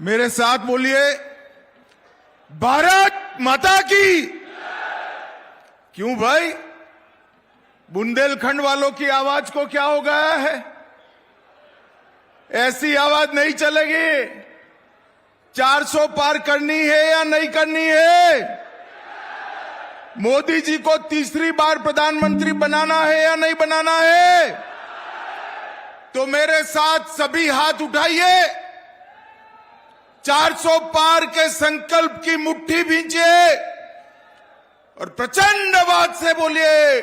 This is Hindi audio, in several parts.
मेरे साथ बोलिए, भारत माता की। क्यों भाई, बुंदेलखंड वालों की आवाज को क्या हो गया है? ऐसी आवाज नहीं चलेगी। 400 पार करनी है या नहीं करनी है? मोदी जी को तीसरी बार प्रधानमंत्री बनाना है या नहीं बनाना है? तो मेरे साथ सभी हाथ उठाइए, 400 पार के संकल्प की मुट्ठी भींचिए और प्रचंड आवाज से बोलिए,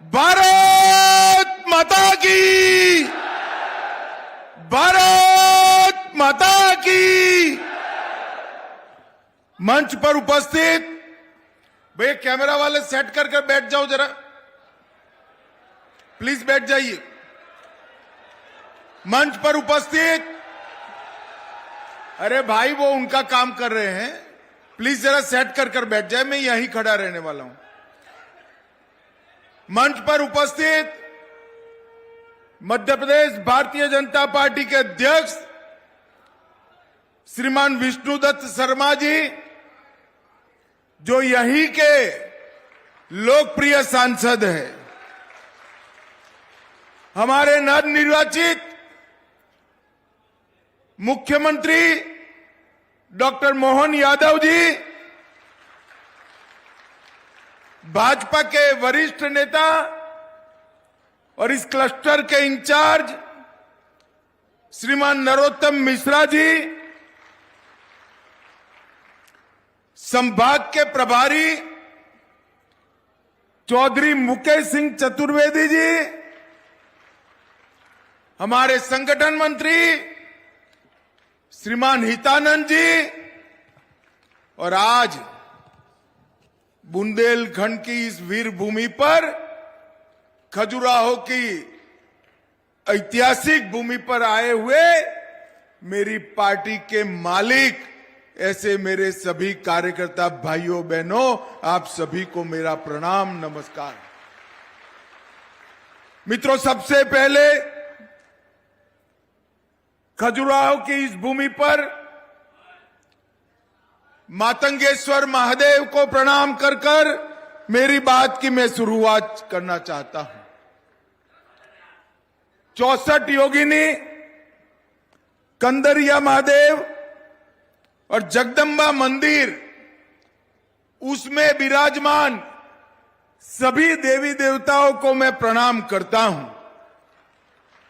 भारत माता की, भारत माता की। मंच पर उपस्थित भैया, कैमरा वाले सेट कर बैठ जाओ जरा, प्लीज बैठ जाइए। मंच पर उपस्थित, अरे भाई वो उनका काम कर रहे हैं, प्लीज जरा सेट कर बैठ जाए, मैं यहीं खड़ा रहने वाला हूं। मंच पर उपस्थित मध्य प्रदेश भारतीय जनता पार्टी के अध्यक्ष श्रीमान विष्णुदत्त शर्मा जी, जो यहीं के लोकप्रिय सांसद हैं, हमारे नवनिर्वाचित मुख्यमंत्री डॉक्टर मोहन यादव जी, भाजपा के वरिष्ठ नेता और इस क्लस्टर के इंचार्ज श्रीमान नरोत्तम मिश्रा जी, संभाग के प्रभारी चौधरी मुकेश सिंह चतुर्वेदी जी, हमारे संगठन मंत्री श्रीमान हितानंद जी, और आज बुंदेलखंड की इस वीर भूमि पर, खजुराहो की ऐतिहासिक भूमि पर आए हुए मेरी पार्टी के मालिक, ऐसे मेरे सभी कार्यकर्ता भाइयों बहनों, आप सभी को मेरा प्रणाम, नमस्कार। मित्रों, सबसे पहले खजुराहो की इस भूमि पर मातंगेश्वर महादेव को प्रणाम कर मेरी बात की मैं शुरुआत करना चाहता हूं। 64 योगिनी, कंदरिया महादेव और जगदम्बा मंदिर, उसमें विराजमान सभी देवी देवताओं को मैं प्रणाम करता हूं।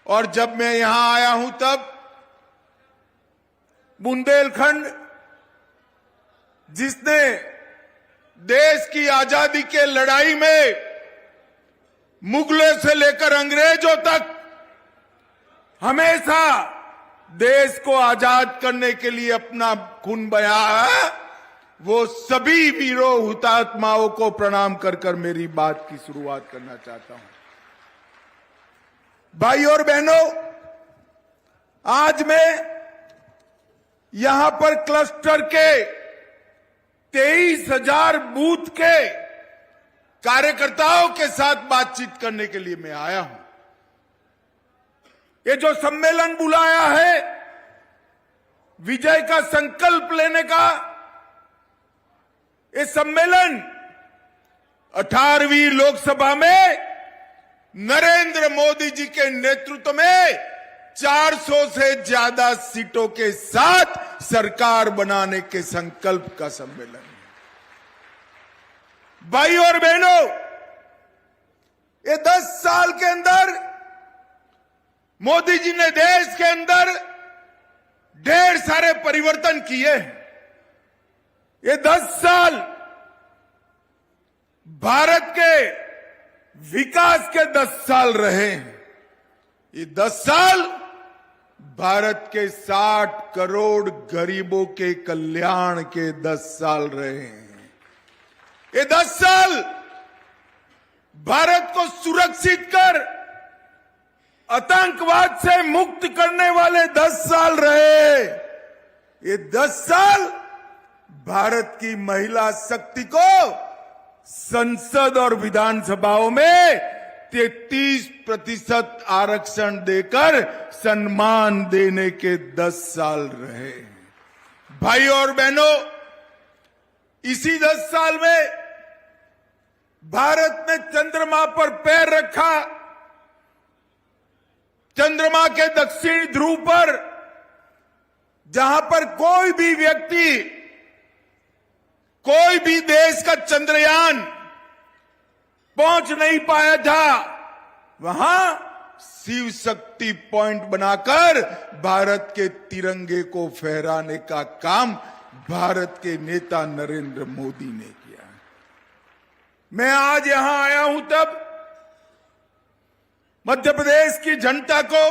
और जब मैं यहां आया हूं तब बुंदेलखंड, जिसने देश की आजादी के लड़ाई में मुगलों से लेकर अंग्रेजों तक हमेशा देश को आजाद करने के लिए अपना खून बहाया है, वो सभी वीरों हुतात्माओं को प्रणाम कर मेरी बात की शुरुआत करना चाहता हूं। भाई और बहनों, आज मैं यहां पर क्लस्टर के 23,000 बूथ के कार्यकर्ताओं के साथ बातचीत करने के लिए मैं आया हूं। ये जो सम्मेलन बुलाया है, विजय का संकल्प लेने का, ये सम्मेलन 18वीं लोकसभा में नरेंद्र मोदी जी के नेतृत्व में 400 से ज्यादा सीटों के साथ सरकार बनाने के संकल्प का सम्मेलन है। भाई और बहनों, ये 10 साल के अंदर मोदी जी ने देश के अंदर ढेर सारे परिवर्तन किए हैं। ये 10 साल भारत के विकास के 10 साल रहे हैं। ये 10 साल भारत के 60 करोड़ गरीबों के कल्याण के 10 साल रहे हैं। ये 10 साल भारत को सुरक्षित कर आतंकवाद से मुक्त करने वाले 10 साल रहे। ये 10 साल भारत की महिला शक्ति को संसद और विधानसभाओं में 33% आरक्षण देकर सम्मान देने के 10 साल रहे। भाई और बहनों, इसी 10 साल में भारत ने चंद्रमा पर पैर रखा। चंद्रमा के दक्षिणी ध्रुव पर, जहां पर कोई भी व्यक्ति, कोई भी देश का चंद्रयान पहुंच नहीं पाया था, वहां शिव शक्ति पॉइंट बनाकर भारत के तिरंगे को फहराने का काम भारत के नेता नरेंद्र मोदी ने किया। मैं आज यहां आया हूं तब मध्य प्रदेश की जनता को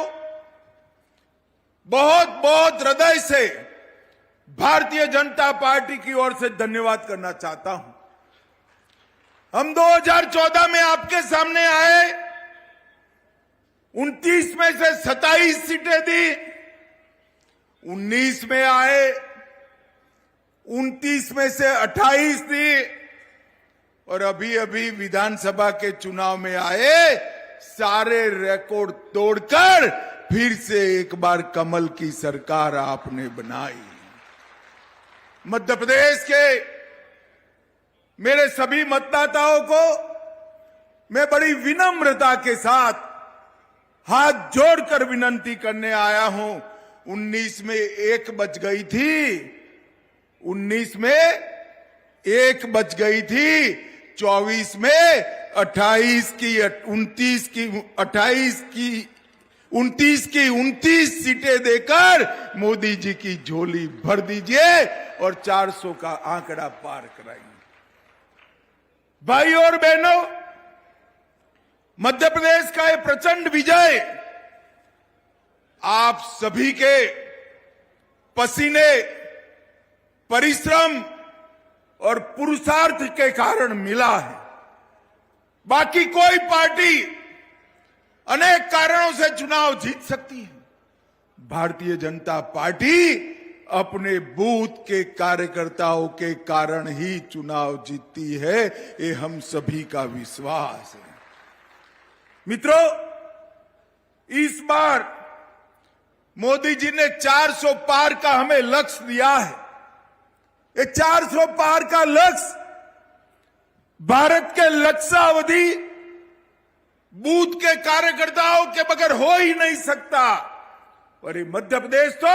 बहुत बहुत हृदय से भारतीय जनता पार्टी की ओर से धन्यवाद करना चाहता हूं। हम 2014 में आपके सामने आए, 29 में से 27 सीटें दी, 19 में आए, 29 में से 28 दी, और अभी अभी विधानसभा के चुनाव में आए, सारे रिकॉर्ड तोड़कर फिर से एक बार कमल की सरकार आपने बनाई। मध्य प्रदेश के मेरे सभी मतदाताओं को मैं बड़ी विनम्रता के साथ हाथ जोड़कर विनंती करने आया हूं। 19 में 1 बच गई थी, 19 में 1 बच गई थी, 24 में 28 की 29 की 28 की 29 की 29 सीटें देकर मोदी जी की झोली भर दीजिए और 400 का आंकड़ा पार कराइए। भाई और बहनों, मध्य प्रदेश का ये प्रचंड विजय आप सभी के पसीने, परिश्रम और पुरुषार्थ के कारण मिला है। बाकी कोई पार्टी अनेक कारणों से चुनाव जीत सकती है, भारतीय जनता पार्टी अपने बूथ के कार्यकर्ताओं के कारण ही चुनाव जीतती है, ये हम सभी का विश्वास है। मित्रों, इस बार मोदी जी ने 400 पार का हमें लक्ष्य दिया है। ये 400 पार का लक्ष्य भारत के लक्ष्यावधि बूथ के कार्यकर्ताओं के बगैर हो ही नहीं सकता। और ये मध्य प्रदेश तो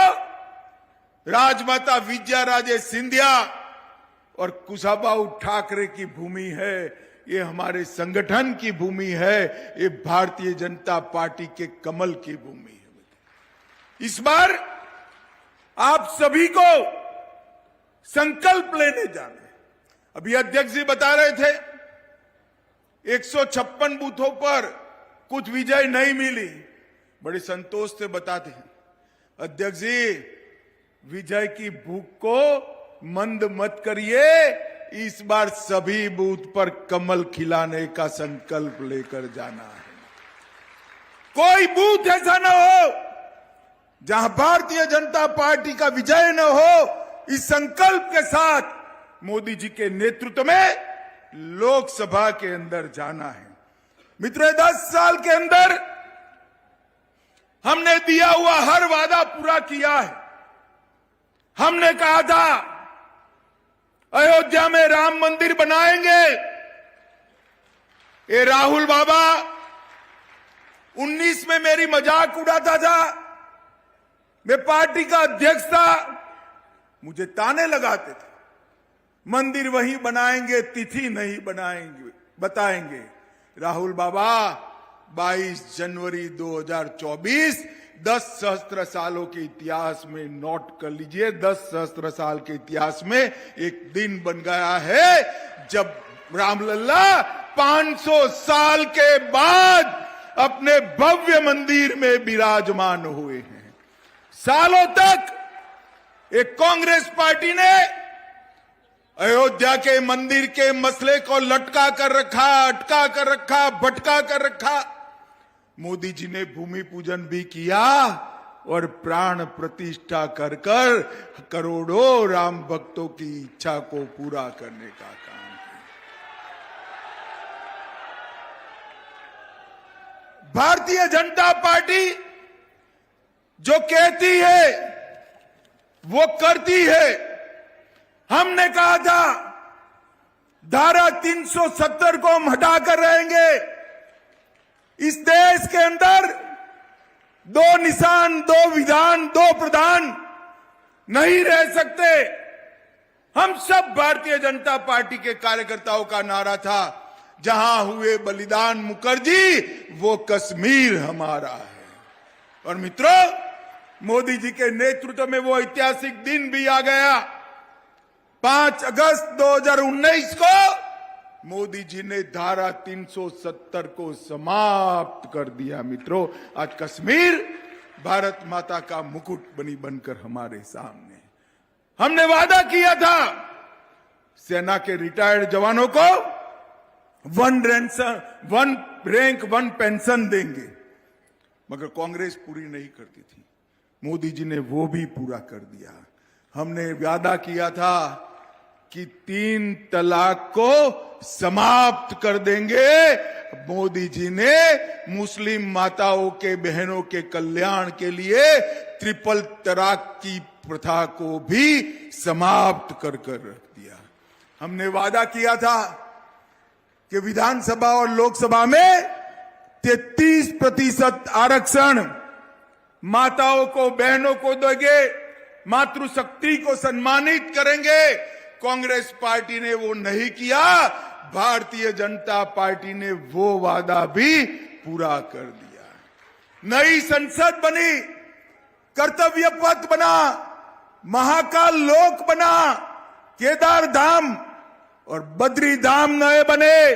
राजमाता विजयाराजे सिंधिया और कुशाभाऊ ठाकरे की भूमि है, ये हमारे संगठन की भूमि है, ये भारतीय जनता पार्टी के कमल की भूमि है। इस बार आप सभी को संकल्प लेने जाना है। अभी अध्यक्ष जी बता रहे थे 156 बूथों पर कुछ विजय नहीं मिली, बड़े संतोष से बताते हैं अध्यक्ष जी, विजय की भूख को मंद मत करिए, इस बार सभी बूथ पर कमल खिलाने का संकल्प लेकर जाना है। कोई बूथ ऐसा न हो जहां भारतीय जनता पार्टी का विजय न हो। इस संकल्प के साथ मोदी जी के नेतृत्व में लोकसभा के अंदर जाना है। मित्रों, 10 साल के अंदर हमने दिया हुआ हर वादा पूरा किया है। हमने कहा था अयोध्या में राम मंदिर बनाएंगे। ये राहुल बाबा 19 में मेरी मजाक उड़ाता था, मैं पार्टी का अध्यक्ष था, मुझे ताने लगाते थे, मंदिर वही बनाएंगे, तिथि नहीं बनाएंगे बताएंगे। राहुल बाबा 22 जनवरी 2024 10 सहस्त्र सालों के इतिहास में नोट कर लीजिए, 10 सहस्त्र साल के इतिहास में एक दिन बन गया है जब रामलला 500 साल के बाद अपने भव्य मंदिर में विराजमान हुए हैं। सालों तक एक कांग्रेस पार्टी ने अयोध्या के मंदिर के मसले को लटका कर रखा, अटका कर रखा, भटका कर रखा। मोदी जी ने भूमि पूजन भी किया और प्राण प्रतिष्ठा कर कर करोड़ों राम भक्तों की इच्छा को पूरा करने का काम किया। भारतीय जनता पार्टी जो कहती है वो करती है। हमने कहा था धारा 370 को हम हटाकर रहेंगे। इस देश के अंदर दो निशान, दो विधान, दो प्रधान नहीं रह सकते। हम सब भारतीय जनता पार्टी के कार्यकर्ताओं का नारा था, जहां हुए बलिदान मुखर्जी वो कश्मीर हमारा है। और मित्रों, मोदी जी के नेतृत्व में वो ऐतिहासिक दिन भी आ गया। 5 अगस्त 2019 को मोदी जी ने धारा 370 को समाप्त कर दिया। मित्रों, आज कश्मीर भारत माता का मुकुट बनकर हमारे सामने। हमने वादा किया था सेना के रिटायर्ड जवानों को 1 रैंक 1 पेंशन देंगे, मगर कांग्रेस पूरी नहीं करती थी। मोदी जी ने वो भी पूरा कर दिया। हमने वादा किया था कि 3 तलाक को समाप्त कर देंगे। मोदी जी ने मुस्लिम माताओं के, बहनों के कल्याण के लिए ट्रिपल तलाक की प्रथा को भी समाप्त कर रख दिया। हमने वादा किया था कि विधानसभा और लोकसभा में 33% आरक्षण माताओं को, बहनों को देंगे, मातृशक्ति को सम्मानित करेंगे। कांग्रेस पार्टी ने वो नहीं किया। भारतीय जनता पार्टी ने वो वादा भी पूरा कर दिया। नई संसद बनी, कर्तव्य पथ बना, महाकाल लोक बना, केदार धाम और बद्री धाम नए बने,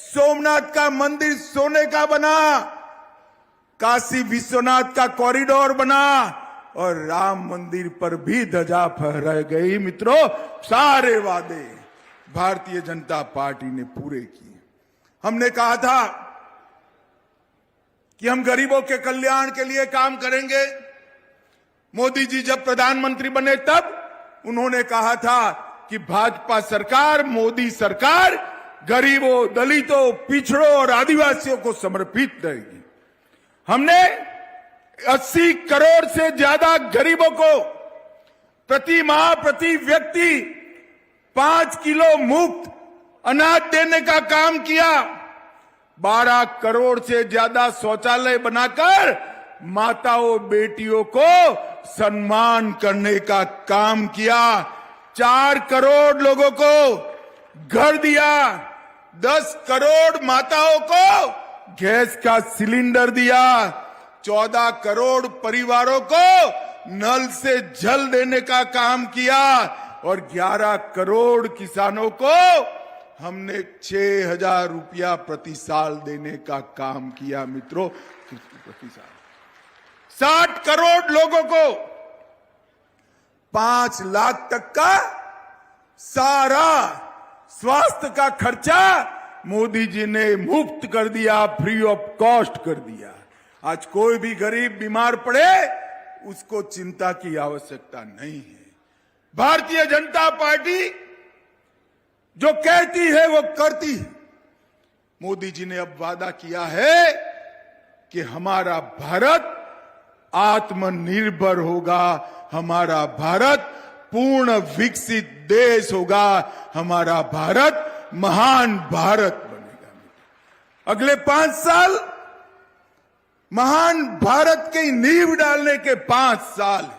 सोमनाथ का मंदिर सोने का बना, काशी विश्वनाथ का कॉरिडोर बना और राम मंदिर पर भी ध्वजा फहरा गई। मित्रों, सारे वादे भारतीय जनता पार्टी ने पूरे किए। हमने कहा था कि हम गरीबों के कल्याण के लिए काम करेंगे। मोदी जी जब प्रधानमंत्री बने तब उन्होंने कहा था कि भाजपा सरकार, मोदी सरकार गरीबों, दलितों, पिछड़ों और आदिवासियों को समर्पित रहेगी। हमने 80 करोड़ से ज्यादा गरीबों को प्रति माह, प्रति व्यक्ति 5 किलो मुफ्त अनाज देने का काम किया। 12 करोड़ से ज्यादा शौचालय बनाकर माताओं, बेटियों को सम्मान करने का काम किया। 4 करोड़ लोगों को घर दिया। 10 करोड़ माताओं को गैस का सिलेंडर दिया। 14 करोड़ परिवारों को नल से जल देने का काम किया और 11 करोड़ किसानों को हमने 6,000 रुपया प्रति साल देने का काम किया। मित्रों, प्रति साल 60 करोड़ लोगों को 5 लाख तक का सारा स्वास्थ्य का खर्चा मोदी जी ने मुफ्त कर दिया, फ्री ऑफ कॉस्ट कर दिया। आज कोई भी गरीब बीमार पड़े उसको चिंता की आवश्यकता नहीं है। भारतीय जनता पार्टी जो कहती है वो करती है। मोदी जी ने अब वादा किया है कि हमारा भारत आत्मनिर्भर होगा, हमारा भारत पूर्ण विकसित देश होगा, हमारा भारत महान भारत बनेगा। अगले 5 साल महान भारत की नींव डालने के 5 साल।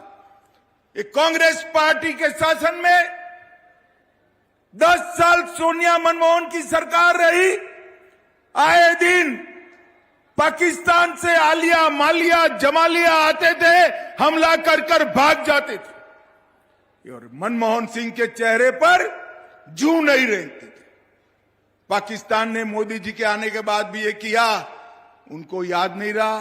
एक कांग्रेस पार्टी के शासन में 10 साल सोनिया मनमोहन की सरकार रही। आए दिन पाकिस्तान से आलिया, मालिया, जमालिया आते थे, हमला कर भाग जाते थे और मनमोहन सिंह के चेहरे पर जू नहीं रहते थे। पाकिस्तान ने मोदी जी के आने के बाद भी ये किया। उनको याद नहीं रहा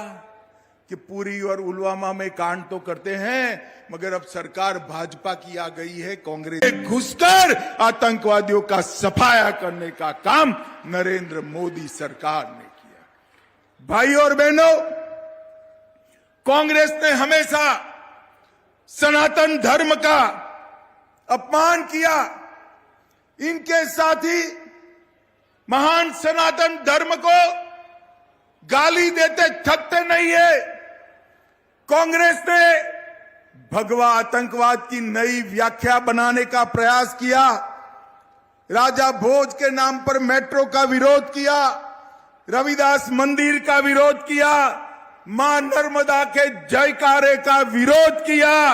कि पुरी और पुलवामा में कांड तो करते हैं, मगर अब सरकार भाजपा की आ गई है। कांग्रेस घुसकर आतंकवादियों का सफाया करने का काम नरेंद्र मोदी सरकार ने किया। भाई और बहनों, कांग्रेस ने हमेशा सनातन धर्म का अपमान किया। इनके साथी महान सनातन धर्म को गाली देते थकते नहीं है। कांग्रेस ने भगवा आतंकवाद की नई व्याख्या बनाने का प्रयास किया, राजा भोज के नाम पर मेट्रो का विरोध किया, रविदास मंदिर का विरोध किया, मां नर्मदा के जयकारे का विरोध किया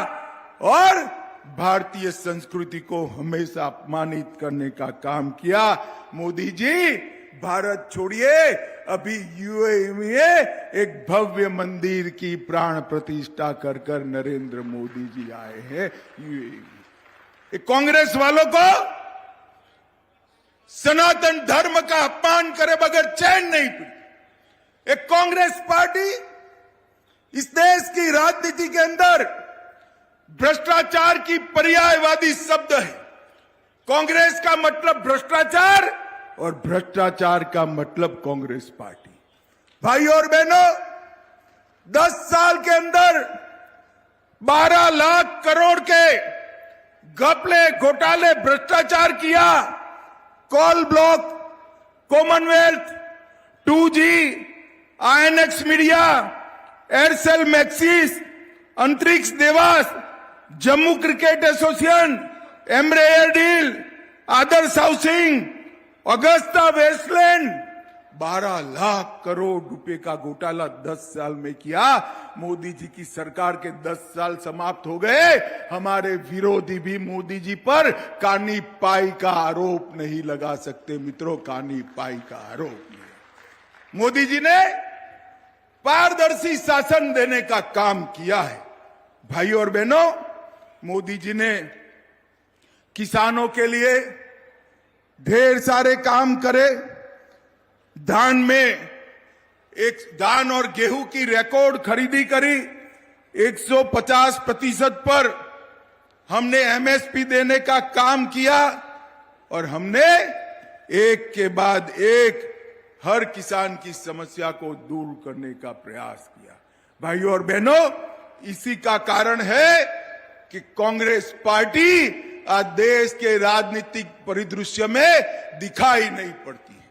और भारतीय संस्कृति को हमेशा अपमानित करने का काम किया। मोदी जी, भारत छोड़िए, अभी यूएई में एक भव्य मंदिर की प्राण प्रतिष्ठा कर कर नरेंद्र मोदी जी आए हैं यूएई में। कांग्रेस वालों को सनातन धर्म का अपमान करे बगैर चैन नहीं पड़ी। एक कांग्रेस पार्टी इस देश की राजनीति के अंदर भ्रष्टाचार की पर्यायवादी शब्द है। कांग्रेस का मतलब भ्रष्टाचार और भ्रष्टाचार का मतलब कांग्रेस पार्टी। भाई और बहनों, 10 साल के अंदर 12 लाख करोड़ के घपले, घोटाले, भ्रष्टाचार किया। Coal block, Commonwealth, 2G, INX media, Aircel Maxis, अंतरिक्ष Devas, Jammu cricket association, Embraer deal, Adarsh housing, Agusta Westland, 12 lakh crore रुपए का घोटाला 10 साल में किया। मोदी जी की सरकार के 10 साल समाप्त हो गए। हमारे विरोधी भी मोदी जी पर कानी पाई का आरोप नहीं लगा सकते। मित्रों, कानी पाई का आरोप नहीं। मोदी जी ने पारदर्शी शासन देने का काम किया है। भाई और बहनों, मोदी जी ने किसानों के लिए ढेर सारे काम करे। धान में धान और गेहूं की रिकॉर्ड खरीदी करी। 150% पर हमने एमएसपी देने का काम किया और हमने एक के बाद एक हर किसान की समस्या को दूर करने का प्रयास किया। भाइयों और बहनों, इसी का कारण है कि कांग्रेस पार्टी आज देश के राजनीतिक परिदृश्य में दिखाई नहीं पड़ती है।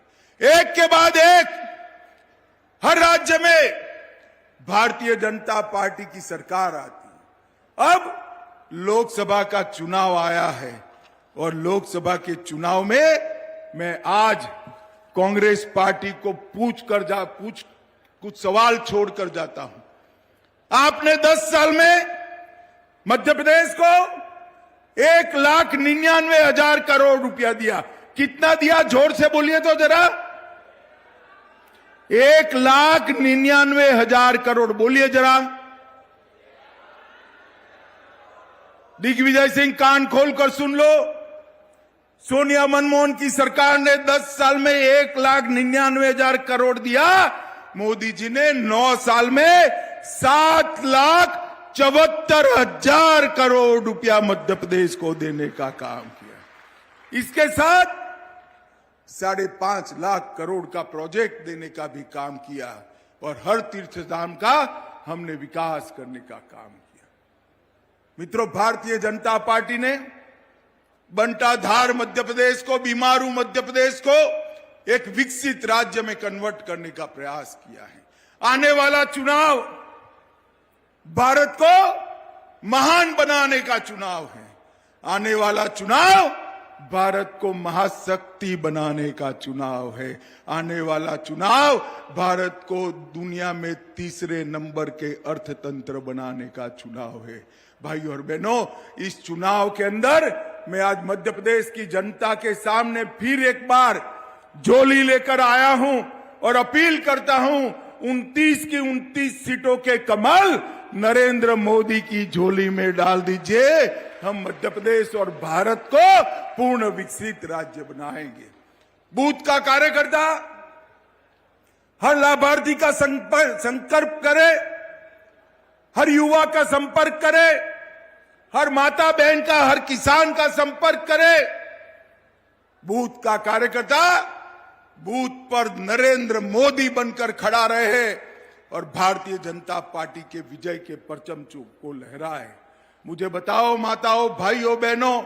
एक के बाद एक हर राज्य में भारतीय जनता पार्टी की सरकार आती है। अब लोकसभा का चुनाव आया है और लोकसभा के चुनाव में मैं आज कांग्रेस पार्टी को कुछ सवाल छोड़कर जाता हूं। आपने 10 साल में मध्य प्रदेश को 1,99,000 करोड़ रुपया दिया। कितना दिया? जोर से बोलिए तो जरा। 1,99,000 करोड़, बोलिए जरा। दिग्विजय सिंह, कान खोलकर सुन लो। सोनिया मनमोहन की सरकार ने 10 साल में 1,99,000 करोड़ दिया। मोदी जी ने 9 साल में 7,74,000 करोड़ रुपया मध्य प्रदेश को देने का काम किया। इसके साथ 5.5 लाख करोड़ का प्रोजेक्ट देने का भी काम किया और हर तीर्थधाम का हमने विकास करने का काम किया। मित्रों, भारतीय जनता पार्टी ने बंटाधार मध्य प्रदेश को, बीमारू मध्य प्रदेश को एक विकसित राज्य में कन्वर्ट करने का प्रयास किया है। आने वाला चुनाव भारत को महान बनाने का चुनाव है। आने वाला चुनाव भारत को महाशक्ति बनाने का चुनाव है। आने वाला चुनाव भारत को दुनिया में 3रे नंबर के अर्थतंत्र बनाने का चुनाव है। भाइयों और बहनों, इस चुनाव के अंदर मैं आज मध्य प्रदेश की जनता के सामने फिर एक बार झोली लेकर आया हूं और अपील करता हूं, 29 की 29 सीटों के कमल नरेंद्र मोदी की झोली में डाल दीजिए। हम मध्य प्रदेश और भारत को पूर्ण विकसित राज्य बनाएंगे। बूथ का कार्यकर्ता हर लाभार्थी का संकल्प करे, हर युवा का संपर्क करे, हर माता बहन का, हर किसान का संपर्क करे। बूथ का कार्यकर्ता बूथ पर नरेंद्र मोदी बनकर खड़ा रहे और भारतीय जनता पार्टी के विजय के परचम को लहराए। मुझे बताओ माताओं, भाइयों, बहनों,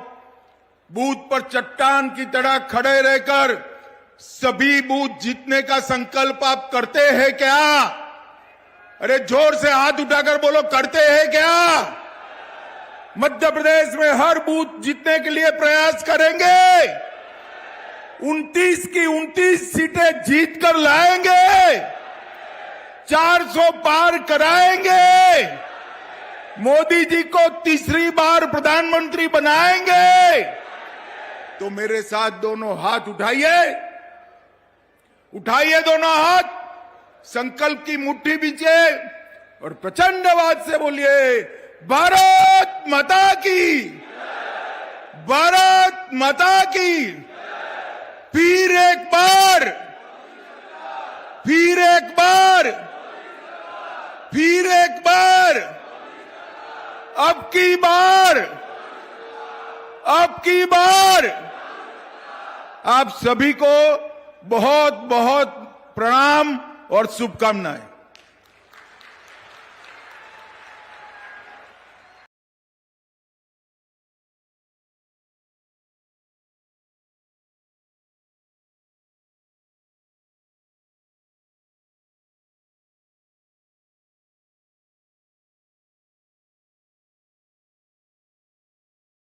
बूथ पर चट्टान की तरह खड़े रहकर सभी बूथ जीतने का संकल्प आप करते हैं क्या? अरे जोर से हाथ उठाकर बोलो, करते हैं क्या? मध्य प्रदेश में हर बूथ जीतने के लिए प्रयास करेंगे। 29 की 29 सीटें जीत कर लाएंगे, 400 पार कराएंगे, मोदी जी को तीसरी बार प्रधानमंत्री बनाएंगे। तो मेरे साथ दोनों हाथ उठाइए, उठाइए दोनों हाथ, संकल्प की मुट्ठी बीचे और प्रचंड आवाज से बोलिए, भारत माता की, भारत माता की। फिर एक बार, फिर एक बार, फिर एक बार, अब की बार, अब की बार। आप सभी को बहुत बहुत प्रणाम और शुभकामनाएं।